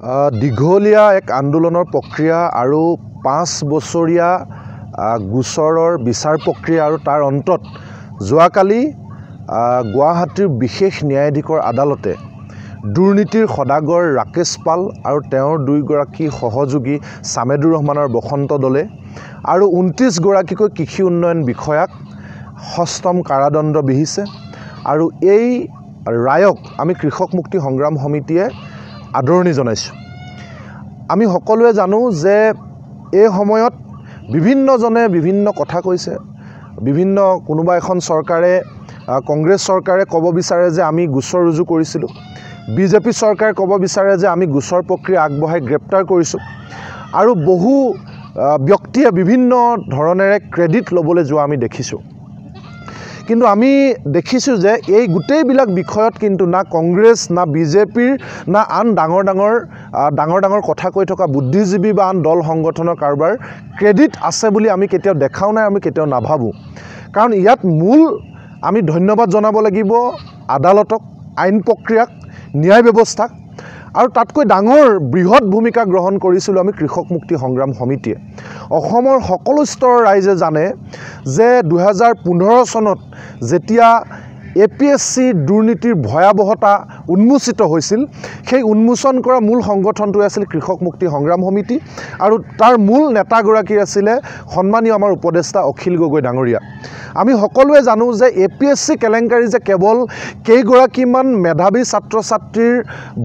দীঘলীয়া এক আন্দোলনৰ প্ৰক্ৰিয়া আৰু 5 বছৰীয়া গোচৰৰ বিচাৰ প্ৰক্ৰিয়া আৰু তাৰ অন্তত যোৱাকালি গুৱাহাটীৰ বিশেষ ন্যায়াধীশৰ আদালতে দুৰ্নীতিৰ সদাগৰ ৰাকেশ পাল আৰু তেওঁৰ 2 গৰাকী সহযোগী সামেদুৰ ৰহমানৰ বসন্ত দলে আৰু 29 গৰাকীকৈ কৃষি উন্নয়ন বিষয়াক সষ্টম কাৰাদণ্ড বিহিছে আৰু এই ৰায়ক আমি কৃষক মুক্তি সংগ্ৰাম সমিতিয়ে আদৰণি জনাইছোঁ। আমি সকলোৱে জানো যে এই সময়ত বিভিন্নজনে বিভিন্ন কথা কৈছে। বিভিন্ন কোনোবা এখন চৰকাৰে কংগ্ৰেছ চৰকাৰে ক'ব বিচাৰে যে আমি গোচৰ ৰুজু কৰিছিলোঁ, বিজেপি চৰকাৰে ক'ব বিচাৰে যে আমি গোচৰ প্ৰক্ৰিয়া আগবঢ়াই গ্ৰেপ্তাৰ কৰিছোঁ আৰু বহু ব্যক্তিয়ে বিভিন্ন ধৰণেৰে ক্ৰেডিট ল'বলৈ যোৱা আমি দেখিছোঁ। কিন্তু আমি দেখিছোঁ যে এই গোটেইবিলাক বিষয়ত কিন্তু না কংগ্ৰেছ না বিজেপিৰ না আন ডাঙৰ কথা কৈ থকা বুদ্ধিজীৱী বা আন দল সংগঠনৰ কাৰোবাৰ ক্ৰেডিট আছে বুলি আমি কেতিয়াও দেখাও নাই, আমি কেতিয়াও নাভাবোঁ। কাৰণ ইয়াত মূল আমি ধন্যবাদ জনাব লাগিব আদালতক, আইন প্ৰক্ৰিয়াক, ন্যায় ব্যৱস্থাক আৰু তাতকৈ ডাঙৰ বৃহৎ ভূমিকা গ্ৰহণ কৰিছিলোঁ আমি কৃষক মুক্তি সংগ্ৰাম সমিতিয়ে। অসমৰ সকলো স্তৰৰ ৰাইজে জানে যে 2015 চনত যেতিয়া APSC দুৰ্নীতিৰ ভয়াৱহতা উন্মোচিত হৈছিল, সেই উন্মোচন কৰা মূল সংগঠনটোৱে আছিল কৃষক মুক্তি সংগ্ৰাম সমিতি আৰু তাৰ মূল নেতাগৰাকী আছিলে সন্মানীয় আমাৰ উপদেষ্টা অখিল গগৈ ডাঙৰীয়া। আমি সকলোৱে জানো যে APSC কেলেংকাৰী যে কেৱল কেইগৰাকীমান মেধাৱী ছাত্ৰ ছাত্ৰীৰ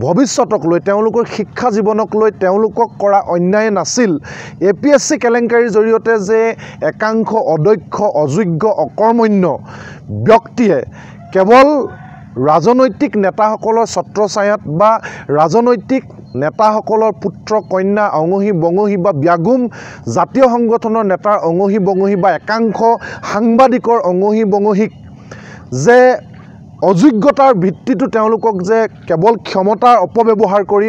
ভৱিষ্যতক লৈ, তেওঁলোকৰ শিক্ষা জীৱনক লৈ তেওঁলোকক কৰা অন্যায় নাছিল। APSC কেলেংকাৰীৰ জৰিয়তে যে একাংশ অদক্ষ, অযোগ্য, অকৰ্মণ্য ব্যক্তিয়ে কেৱল ৰাজনৈতিক নেতাসকলৰ ছত্ৰছায়াত বা ৰাজনৈতিক নেতাসকলৰ পুত্ৰ কন্যা অঙহী বঙহী বা ব্যাগুম জাতীয় সংগঠনৰ নেতাৰ অঙহী বঙহী বা একাংশ সাংবাদিকৰ অঙহী বঙহীক যে অযোগ্যতাৰ ভিত্তিটো তেওঁলোকক যে কেৱল ক্ষমতাৰ অপব্যৱহাৰ কৰি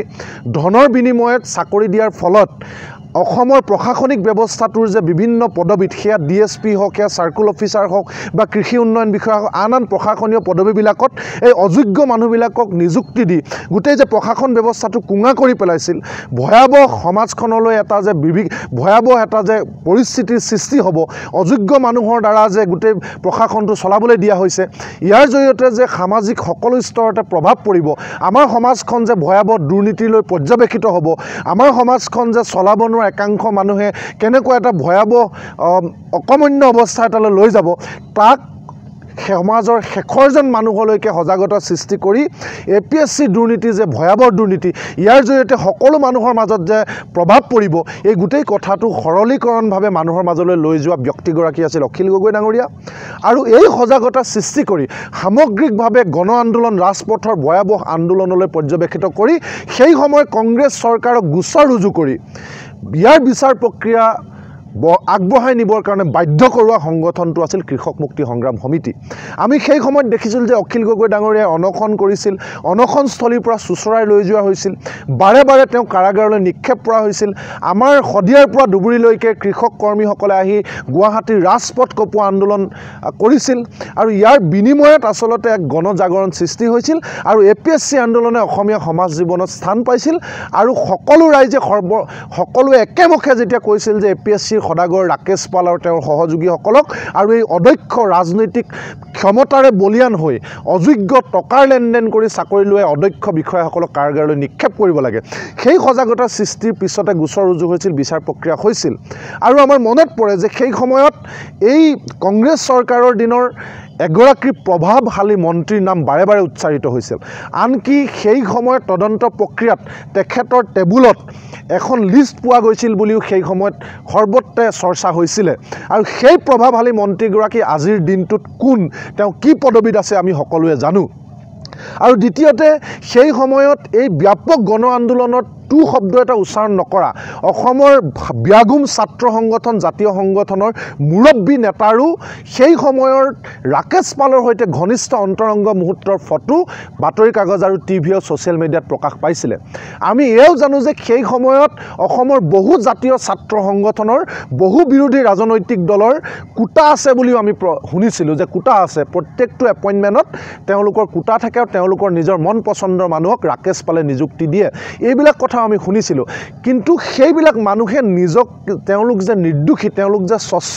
ধনৰ বিনিময়ত চাকৰি দিয়াৰ ফলত অসমৰ প্ৰশাসনিক ব্যৱস্থাটোৰ যে বিভিন্ন পদবীত, সেয়া DSP হওক, সেয়া চাৰ্কুল অফিচাৰ হওক বা কৃষি উন্নয়ন বিষয়া হওক, আন প্ৰশাসনীয় পদবীবিলাকত এই অযোগ্য মানুহবিলাকক নিযুক্তি দি গোটেই যে প্ৰশাসন ব্যৱস্থাটো কুঙা কৰি পেলাইছিল, ভয়াৱহ সমাজখনলৈ এটা যে ভয়াৱহ এটা যে পৰিস্থিতিৰ সৃষ্টি হ'ব, অযোগ্য মানুহৰ দ্বাৰা যে গোটেই প্ৰশাসনটো চলাবলৈ দিয়া হৈছে, ইয়াৰ জৰিয়তে যে সামাজিক সকলো স্তৰতে প্ৰভাৱ পৰিব, আমাৰ সমাজখন যে ভয়াৱহ দুৰ্নীতিলৈ পৰ্যবেক্ষিত হ'ব, আমাৰ সমাজখন যে চলাব নোৱাৰা একাংশ মানুহে কেনেকুৱা এটা ভয়াৱহ অকমন্য অৱস্থা এটালৈ লৈ যাব, তাক সমাজৰ শেষৰ যেন মানুহলৈকে সজাগতা সৃষ্টি কৰি APSC দুৰ্নীতি যে ভয়াৱহ দুৰ্নীতি, ইয়াৰ জৰিয়তে সকলো মানুহৰ মাজত যে প্ৰভাৱ পৰিব, এই গোটেই কথাটো সৰলীকৰণভাৱে মানুহৰ মাজলৈ লৈ যোৱা ব্যক্তিগৰাকী আছিল অখিল গগৈ ডাঙৰীয়া। আৰু এই সজাগতা সৃষ্টি কৰি সামগ্ৰিকভাৱে গণ আন্দোলন, ৰাজপথৰ ভয়াৱহ আন্দোলনলৈ পৰ্যবেক্ষিত কৰি সেই সময় কংগ্ৰেছ চৰকাৰক গোচৰ ৰুজু কৰি ইয়াৰ বিচাৰ প্ৰক্ৰিয়া আগবঢ়াই নিবৰ কাৰণে বাধ্য কৰোৱা সংগঠনটো আছিল কৃষক মুক্তি সংগ্ৰাম সমিতি। আমি সেই সময়ত দেখিছিলোঁ যে অখিল গগৈ ডাঙৰীয়াই অনশন কৰিছিল, অনশনস্থলীৰ পৰা চুচৰাই লৈ যোৱা হৈছিল, বাৰে বাৰে তেওঁ কাৰাগাৰলৈ নিক্ষেপ কৰা হৈছিল। আমাৰ শদিয়াৰ পৰা ধুবুৰীলৈকে কৃষক কৰ্মীসকলে আহি গুৱাহাটীৰ ৰাজপথ কপোৱা আন্দোলন কৰিছিল আৰু ইয়াৰ বিনিময়ত আচলতে এক গণজাগৰণ সৃষ্টি হৈছিল আৰু APSC আন্দোলনে অসমীয়া সমাজ জীৱনত স্থান পাইছিল আৰু সকলো ৰাইজে সকলোৱে একেমুখে যেতিয়া কৈছিল যে APSC সদাগৰ ৰাকেশ পাল আৰু তেওঁৰ সহযোগীসকলক আৰু এই অদক্ষ ৰাজনৈতিক ক্ষমতাৰে বলিয়ান হৈ অযোগ্য টকাৰ লেনদেন কৰি চাকৰি লোৱা অদক্ষ বিষয়াসকলক কাৰাগাৰলৈ নিক্ষেপ কৰিব লাগে, সেই সজাগতা সৃষ্টিৰ পিছতে গোচৰ ৰুজু হৈছিল, বিচাৰ প্ৰক্ৰিয়া হৈছিল। আৰু আমাৰ মনত পৰে যে সেই সময়ত এই কংগ্ৰেছ চৰকাৰৰ দিনৰ এগৰাকী প্ৰভাৱশালী মন্ত্ৰীৰ নাম বাৰে বাৰে উচ্চাৰিত হৈছিল। আনকি সেই সময়ত তদন্ত প্ৰক্ৰিয়াত তেখেতৰ টেবুলত এখন লিষ্ট পোৱা গৈছিল বুলিও সেই সময়ত সৰ্বত্ৰে চৰ্চা হৈছিলে। আৰু সেই প্ৰভাৱশালী মন্ত্ৰীগৰাকী আজিৰ দিনটোত কোন, তেওঁ কি পদবীত আছে আমি সকলোৱে জানো। আৰু দ্বিতীয়তে সেই সময়ত এই ব্যাপক গণ আন্দোলনত টু শব্দ এটা উচ্চাৰণ নকৰা অসমৰ ব্যাগুম ছাত্ৰ সংগঠন, জাতীয় সংগঠনৰ মুৰব্বী নেতাৰো সেই সময়ৰ ৰাকেশ পালৰ সৈতে ঘনিষ্ঠ অন্তৰংগ মুহূৰ্তৰ ফটো বাতৰি কাগজ আৰু টিভি আৰু ছ'চিয়েল মিডিয়াত প্ৰকাশ পাইছিলে। আমি এয়াও জানো যে সেই সময়ত অসমৰ বহু জাতীয় ছাত্ৰ সংগঠনৰ, বহু বিৰোধী ৰাজনৈতিক দলৰ কোটা আছে বুলিও আমি শুনিছিলোঁ যে কোটা আছে, প্ৰত্যেকটো এপইণ্টমেণ্টত তেওঁলোকৰ কোটা থাকে আৰু তেওঁলোকৰ নিজৰ মন পচন্দৰ মানুহক ৰাকেশ পালে নিযুক্তি দিয়ে। এইবিলাক কথা কথাও আমি শুনিছিলোঁ কিন্তু সেইবিলাক মানুহে নিজক তেওঁলোক যে নিৰ্দোষী তেওঁলোক যে স্বচ্ছ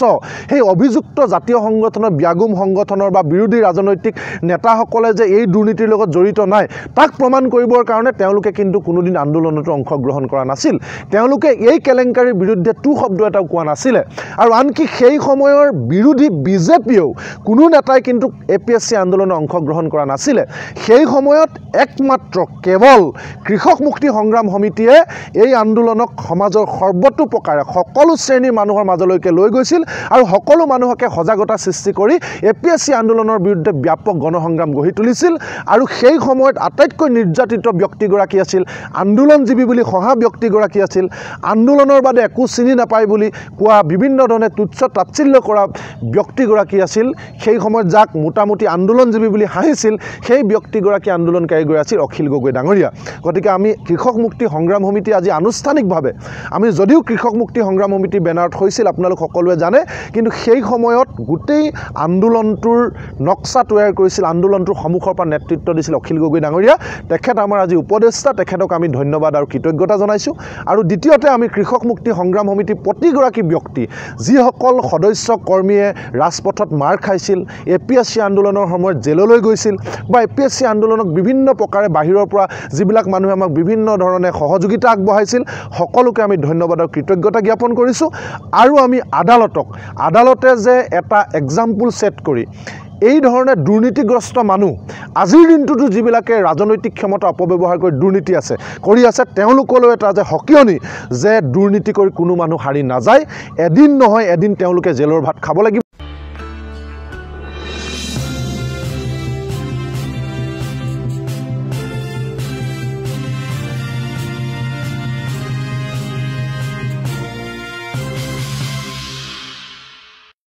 সেই অভিযুক্ত জাতীয় সংগঠনৰ ব্যাগুম সংগঠনৰ বা বিৰোধী ৰাজনৈতিক নেতাসকলে যে এই দুৰ্নীতিৰ লগত জড়িত নাই তাক প্ৰমাণ কৰিবৰ কাৰণে তেওঁলোকে কিন্তু কোনোদিন আন্দোলনতো অংশগ্ৰহণ কৰা নাছিল তেওঁলোকে এই কেলেংকাৰীৰ বিৰুদ্ধে টু শব্দ এটাও কোৱা নাছিলে আৰু আনকি সেই সময়ৰ বিৰোধী বিজেপিয়েও কোনো নেতাই কিন্তু এপিএছচি আন্দোলনত অংশগ্ৰহণ কৰা নাছিলে সেই সময়ত একমাত্ৰ কেৱল কৃষক মুক্তি সংগ্ৰাম সমিতিয়ে এই আন্দোলনক সমাজৰ সৰ্বতো প্ৰকাৰে সকলো শ্ৰেণীৰ মানুহৰ মাজলৈকে লৈ গৈছিল আৰু সকলো মানুহকে সজাগতা সৃষ্টি কৰি এপিএছচি আন্দোলনৰ বিৰুদ্ধে ব্যাপক গণসংগ্ৰাম গঢ়ি তুলিছিল আৰু সেই সময়ত আটাইতকৈ নিৰ্যাতিত ব্যক্তিগৰাকী আছিল আন্দোলনজীৱী বুলি সহা ব্যক্তিগৰাকী আছিল আন্দোলনৰ বাদে একো চিনি নাপায় বুলি কোৱা বিভিন্ন ধৰণে তুচ্ছ তাচ্ছিল্য কৰা ব্যক্তিগৰাকী আছিল সেই সময়ত যাক মোটামুটি আন্দোলনজীৱী বুলি হাঁহিছিল সেই ব্যক্তিগৰাকী আন্দোলনকাৰীগৰাকী আছিল অখিল গগৈ ডাঙৰীয়া গতিকে আমি কৃষক মুক্তি সংগ্ৰাম সমিতি আজি আনুষ্ঠানিকভাৱে আমি যদিও কৃষক মুক্তি সংগ্ৰাম সমিতি বেনাৰত হৈছিল আপোনালোক সকলোৱে জানে কিন্তু সেই সময়ত গোটেই আন্দোলনটোৰ নক্সা তৈয়াৰ কৰিছিল আন্দোলনটোৰ সন্মুখৰ পৰা নেতৃত্ব দিছিল অখিল গগৈ ডাঙৰীয়া তেখেত আমাৰ আজি উপদেষ্টা তেখেতক আমি ধন্যবাদ আৰু কৃতজ্ঞতা জনাইছোঁ আৰু দ্বিতীয়তে আমি কৃষক মুক্তি সংগ্ৰাম সমিতি প্ৰতিগৰাকী ব্যক্তি যিসকল সদস্য কৰ্মীয়ে ৰাজপথত মাৰ খাইছিল এপিএছচি আন্দোলনৰ সময়ত জেললৈ গৈছিল বা এপিএছচি আন্দোলনক বিভিন্ন প্ৰকাৰে বাহিৰৰ পৰা যিবিলাক মানুহে আমাক বিভিন্ন ধৰণে সহযোগিতা আগবঢ়াইছিল সকলোকে আমি ধন্যবাদ আৰু কৃতজ্ঞতা জ্ঞাপন কৰিছোঁ আৰু আমি আদালতে যে এটা এক্সাম্পল সেট কৰি এই ধৰণে দুৰ্নীতিগ্ৰস্ত মানুহ আজিৰ দিনটোতো যিবিলাকে ৰাজনৈতিক ক্ষমতা অপব্যৱহাৰ কৰি দুৰ্নীতি কৰি আছে তেওঁলোকলৈ এটা যে হকিয়নি যে দুৰ্নীতি কৰি কোনো মানুহ হাৰি নাযায় এদিন নহয় এদিন তেওঁলোকে জেলৰ ভাত খাব লাগিব